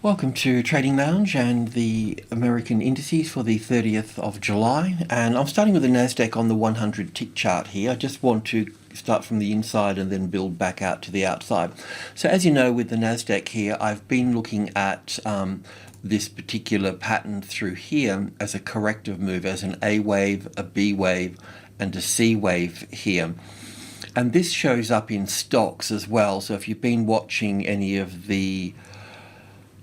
Welcome to Trading Lounge and the American indices for the 30th of July. And I'm starting with the NASDAQ on the 100 tick chart here. I just want to start from the inside and then build back out to the outside. So as you know, with the NASDAQ here, I've been looking at this particular pattern through here as a corrective move, as an A wave, a B wave, and a C wave here. And this shows up in stocks as well. So if you've been watching any of the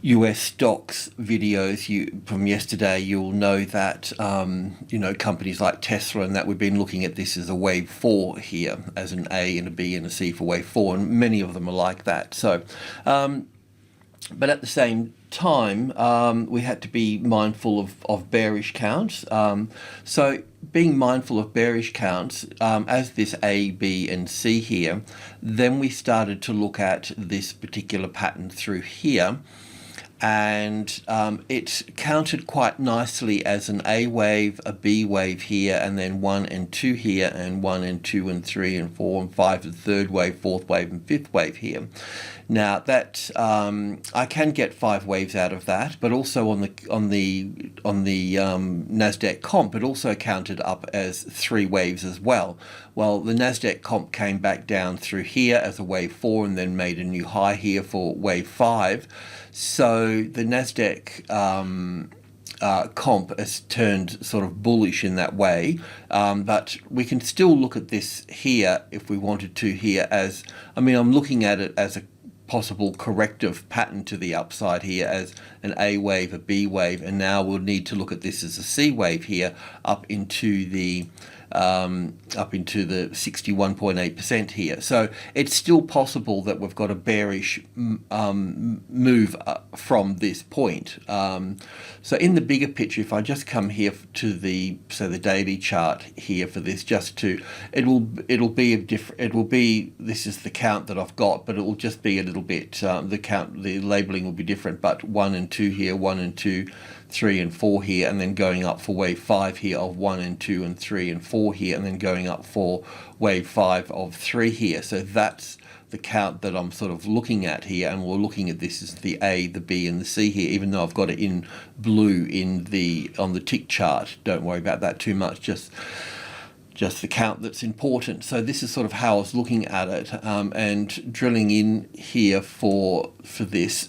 US stocks videos from yesterday, you'll know that companies like Tesla and that we've been looking at this as a wave 4 here, as an A and a B and a C for wave 4, and many of them are like that. So but at the same time, we had to be mindful of bearish counts. So being mindful of bearish counts, as this A, B, and C here, then we started to look at this particular pattern through here. And it counted quite nicely as an A wave, a B wave here, and then 1 and 2 here, and 1 and 2 and 3 and 4 and 5, the third wave, fourth wave, and fifth wave here. Now that I can get 5 waves out of that, but also on the Nasdaq comp, it also counted up as 3 waves as well. Well, the Nasdaq comp came back down through here as a wave 4 and then made a new high here for wave 5. So the Nasdaq comp has turned sort of bullish in that way, but we can still look at this here if we wanted to here as, I'm looking at it as a possible corrective pattern to the upside here as an A wave, a B wave, and now we'll need to look at this as a C wave here up into the 61.8% here. So it's still possible that we've got a bearish move from this point. So in the bigger picture, if I just come here to the daily chart here for this, this is the count that I've got, but it will just be a little bit, the labeling will be different, but 1 and 2 here, 1 and 2, 3 and 4 here, and then going up for wave 5 here of 1 and 2 and 3 and 4 here, and then going up for wave 5 of 3 here. So that's the count that I'm sort of looking at here, and we're looking at this as the A, the B, and the C here, even though I've got it in blue on the tick chart. Don't worry about that too much, just the count that's important. So this is sort of how I was looking at it, and drilling in here for this.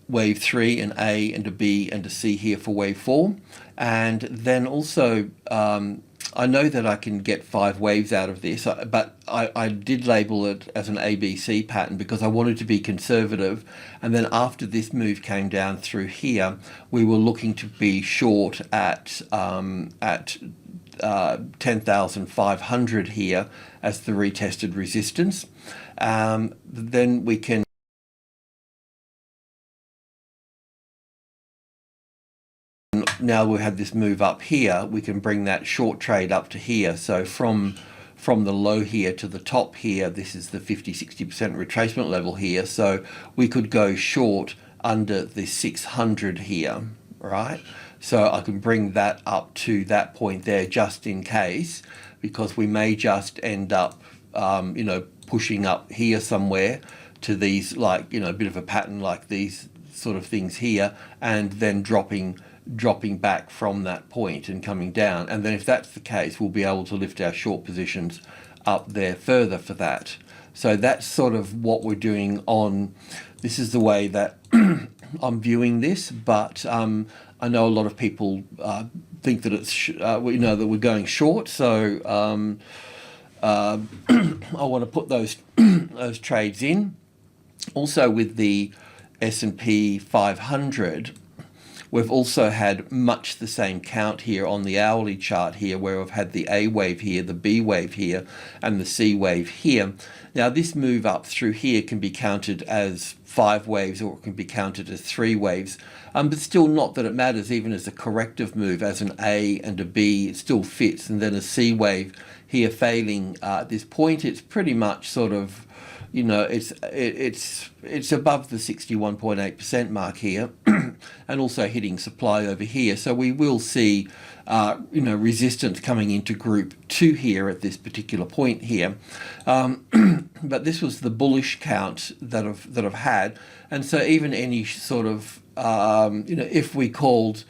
Wave 3, an A and a B and a C here for wave 4, and then also I know that I can get 5 waves out of this, but I did label it as an ABC pattern because I wanted to be conservative. And then after this move came down through here, we were looking to be short at 10,500 here as the retested resistance. Then we can now we have this move up here, we can bring that short trade up to here. So from the low here to the top here, this is the 50-60% retracement level here. So we could go short under the 600 here, right? So I can bring that up to that point there just in case, because we may just end up, pushing up here somewhere to these, a bit of a pattern like these sort of things here, and then dropping back from that point and coming down. And then if that's the case, we'll be able to lift our short positions up there further for that. So that's sort of what we're doing this is the way that I'm viewing this, but I know a lot of people think that it's that we're going short, so I want to put those trades in. Also with the SP500, we've also had much the same count here on the hourly chart here, where we've had the A wave here, the B wave here, and the C wave here. Now this move up through here can be counted as 5 waves, or it can be counted as 3 waves, but still not that it matters. Even as a corrective move, as an A and a B, it still fits. And then a C wave here failing at this point, it's pretty much sort of you know, it's above the 61.8% mark here, and also hitting supply over here. So we will see, you know, resistance coming into group 2 here at this particular point here. But this was the bullish count that I've had, and so even any sort of, you know, if we called,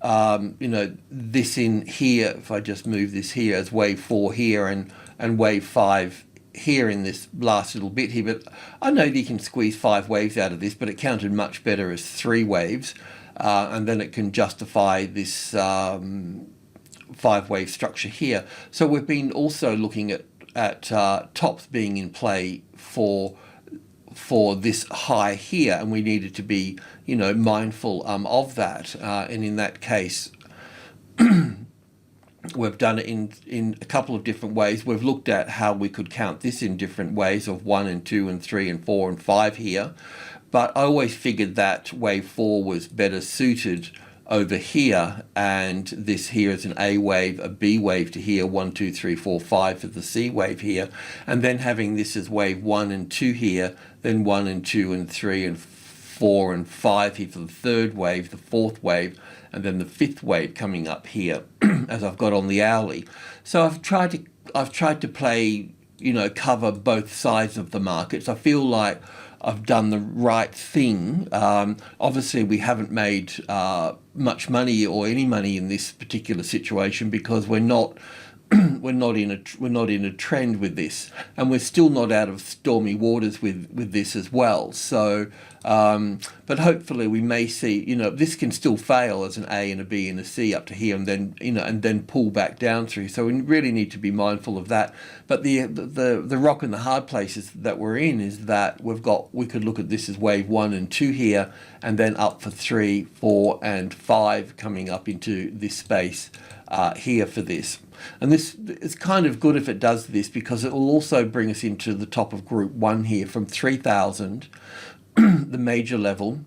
you know, this in here, if I just move this here as wave 4 here and wave 5 here in this last little bit here, but I know that you can squeeze 5 waves out of this, but it counted much better as 3 waves, and then it can justify this 5-wave structure here. So we've been also looking at tops being in play for this high here, and we needed to be, you know, mindful of that, and in that case we've done it in a couple of different ways. We've looked at how we could count this in different ways of 1 and 2 and 3 and 4 and 5 here, but I always figured that wave 4 was better suited over here, and this here is an A wave, a B wave to here, 1, 2, 3, 4, 5 for the C wave here, and then having this as wave 1 and 2 here, then 1 and 2 and 3 and 4 and 5 here for the third wave, the fourth wave, and then the fifth wave coming up here as I've got on the hourly. So I've tried to play, you know, cover both sides of the markets. I feel like I've done the right thing. Obviously, we haven't made much money or any money in this particular situation because we're not we're not in a trend with this, and we're still not out of stormy waters with this as well. So, but hopefully we may see, you know, this can still fail as an A and a B and a C up to here, and then, you know, and then pull back down through. So we really need to be mindful of that. But the rock and the hard places that we're in is that we could look at this as wave 1 and 2 here, and then up for 3, 4, and 5 coming up into this space here for this. And this is kind of good if it does this, because it will also bring us into the top of group 1 here from 3,000, the major level,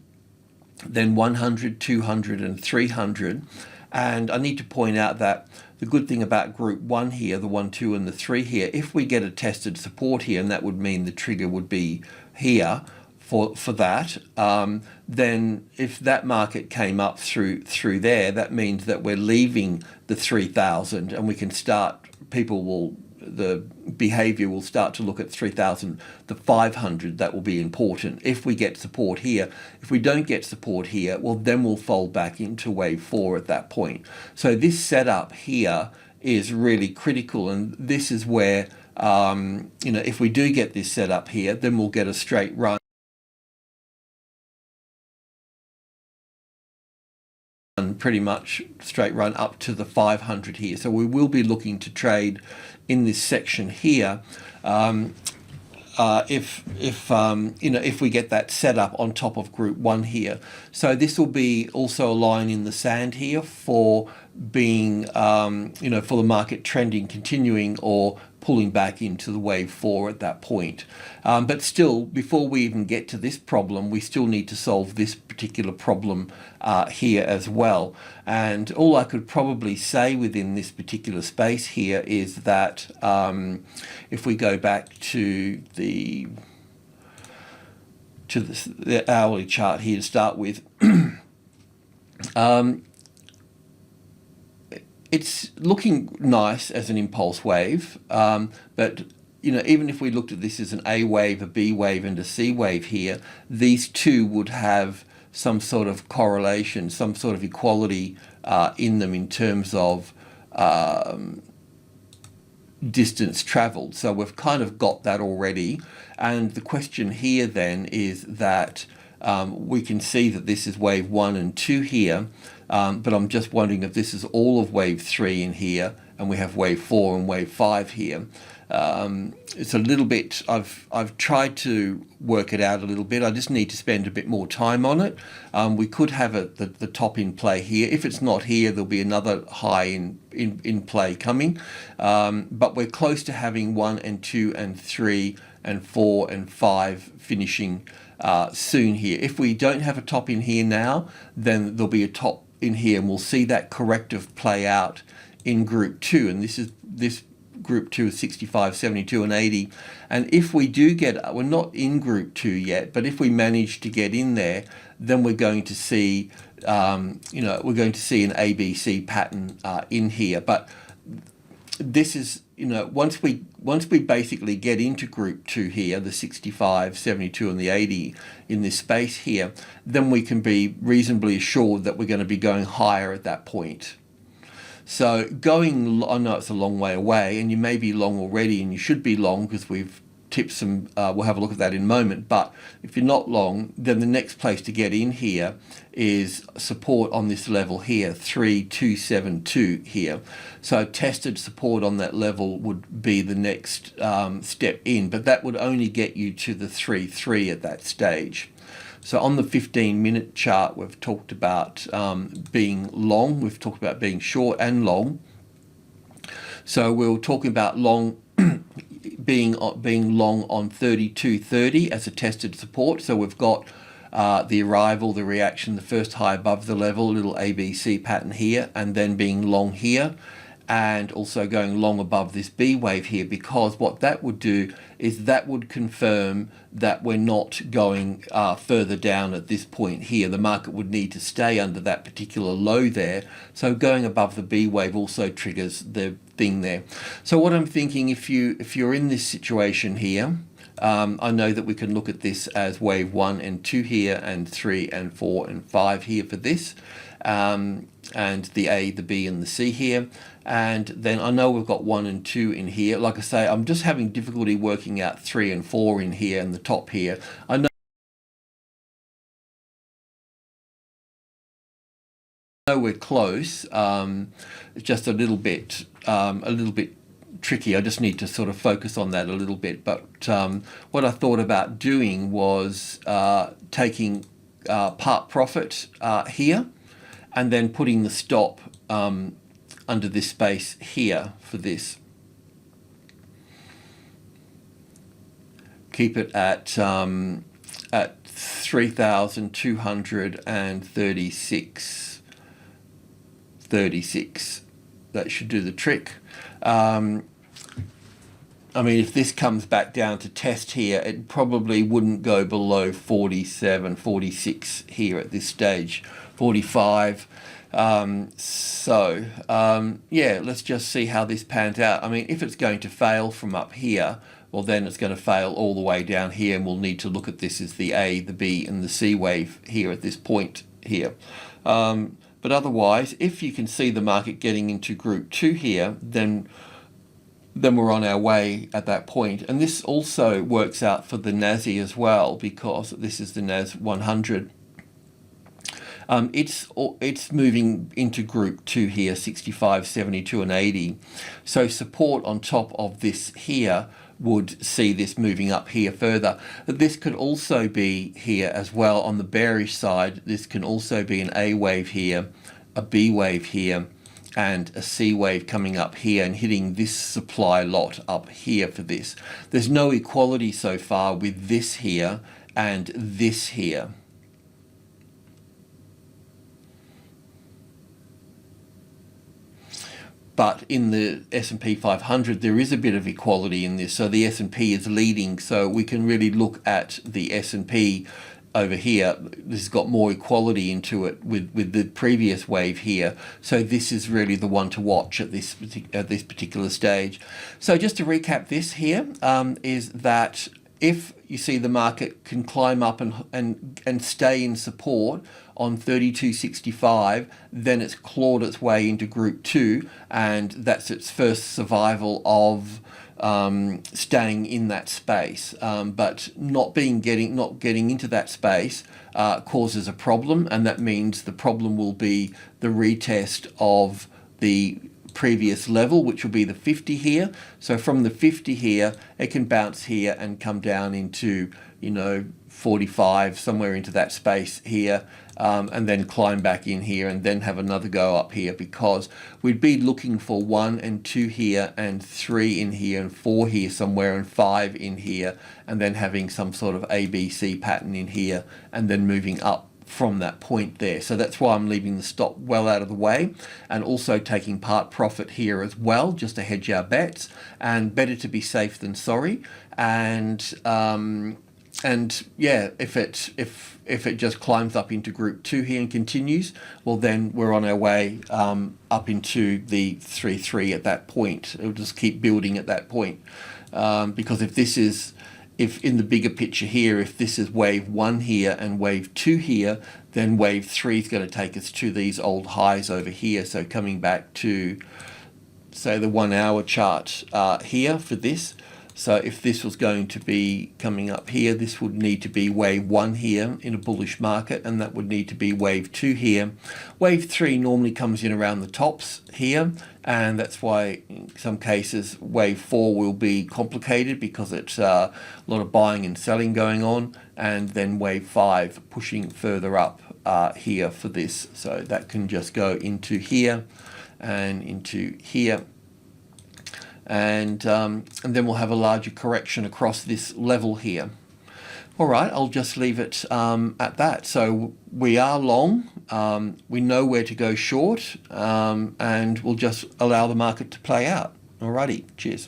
then 100, 200 and 300. And I need to point out that the good thing about group 1 here, the 1, 2 and the 3 here, if we get a tested support here, and that would mean the trigger would be here for that, then if that market came up through there, that means that we're leaving the 3,000, and we can start, the behavior will start to look at 3,000, the 500. That will be important if we get support here. If we don't get support here, well, then we'll fold back into wave 4 at that point. So this setup here is really critical, and this is where, you know, if we do get this setup here, then we'll get a straight run, pretty much straight run up to the 500 here. So we will be looking to trade in this section here, if you know, if we get that set up on top of group 1 here. So this will be also a line in the sand here for being, you know, for the market trending, continuing or pulling back into the wave 4 at that point. But still, before we even get to this problem, we still need to solve this particular problem here as well. And all I could probably say within this particular space here is that if we go back to the hourly chart here to start with, it's looking nice as an impulse wave, but, you know, even if we looked at this as an A wave, a B wave and a C wave here, these two would have some sort of correlation, some sort of equality in them in terms of distance traveled. So we've kind of got that already. And the question here then is that we can see that this is wave 1 and 2 here, but I'm just wondering if this is all of wave 3 in here, and we have wave 4 and wave 5 here. It's a little bit, I've tried to work it out a little bit. I just need to spend a bit more time on it. We could have the top in play here. If it's not here, there'll be another high in play coming. But we're close to having 1 and 2 and 3 and 4 and 5 finishing soon here. If we don't have a top in here now, then there'll be a top in here, and we'll see that corrective play out in group 2. And this group 2 is 65, 72 and 80. And if we do get, we're not in group 2 yet, but if we manage to get in there, then we're going to see, we're going to see an ABC pattern in here. But this is, once we basically get into group 2 here, the 65, 72 and the 80 in this space here, then we can be reasonably assured that we're going to be going higher at that point. So going, I know it's a long way away and you may be long already, and you should be long because we've tipped some, we'll have a look at that in a moment. But if you're not long, then the next place to get in here is support on this level here, 3272 here. So tested support on that level would be the next step in, but that would only get you to the 3.3 at that stage. So on the 15-minute chart, we've talked about being long, we've talked about being short and long. So we were talking about long being long on 32.30 as a tested support. So we've got the arrival, the reaction, the first high above the level, little ABC pattern here, and then being long here, and also going long above this B wave here, because what that would do is that would confirm that we're not going further down at this point here. The market would need to stay under that particular low there. So going above the B wave also triggers the thing there. So what I'm thinking, if you're in this situation here, I know that we can look at this as wave 1 and 2 here, and 3 and 4 and 5 here for this, and the A, the B and the C here. And then I know we've got 1 and 2 in here. Like I say, I'm just having difficulty working out 3 and 4 in here and the top here. I know we're close. It's just a little bit tricky. I just need to sort of focus on that a little bit. But what I thought about doing was taking part profit here, and then putting the stop under this space here for this. Keep it at 3,236.36. That should do the trick. I mean, if this comes back down to test here, it probably wouldn't go below 47, 46 here at this stage, 45. Yeah, let's just see how this pans out. I mean, if it's going to fail from up here, well, then it's going to fail all the way down here, and we'll need to look at this as the A, the B, and the C wave here at this point here. But otherwise, if you can see the market getting into group 2 here, then we're on our way at that point. And this also works out for the NASI as well, because this is the NAS 100. It's moving into group 2 here, 65, 72 and 80. So support on top of this here would see this moving up here further. But this could also be here as well on the bearish side. This can also be an A wave here, a B wave here, and a C wave coming up here and hitting this supply lot up here for this. There's no equality so far with this here and this here. But in the SP 500, there is a bit of equality in this. So the S&P is leading. So we can really look at the S&P over here. This has got more equality into it with the previous wave here. So this is really the one to watch at this particular stage. So just to recap this here, is that if you see the market can climb up and stay in support on 32.65, then it's clawed its way into group 2, and that's its first survival of staying in that space. But not getting into that space causes a problem, and that means the problem will be the retest of the previous level, which will be the 50 here. So from the 50 here, it can bounce here and come down into 45, somewhere into that space here, and then climb back in here and then have another go up here, because we'd be looking for 1 and 2 here and 3 in here and 4 here somewhere and 5 in here, and then having some sort of ABC pattern in here and then moving up from that point there. So that's why I'm leaving the stop well out of the way, and also taking part profit here as well, just to hedge our bets, and better to be safe than sorry. And yeah, if it just climbs up into group 2 here and continues, well, then we're on our way up into the 3-3 at that point. It'll just keep building at that point, because if in the bigger picture here, if this is wave 1 here and wave 2 here, then wave 3 is going to take us to these old highs over here. So coming back to, say, the 1 hour chart here for this. So if this was going to be coming up here, this would need to be wave 1 here in a bullish market, and that would need to be wave 2 here. Wave 3 normally comes in around the tops here, and that's why in some cases wave 4 will be complicated, because it's a lot of buying and selling going on, and then wave 5 pushing further up here for this. So that can just go into here and into here. And then we'll have a larger correction across this level here. All right, I'll just leave it at that. So we are long, we know where to go short, and we'll just allow the market to play out. Alrighty, cheers.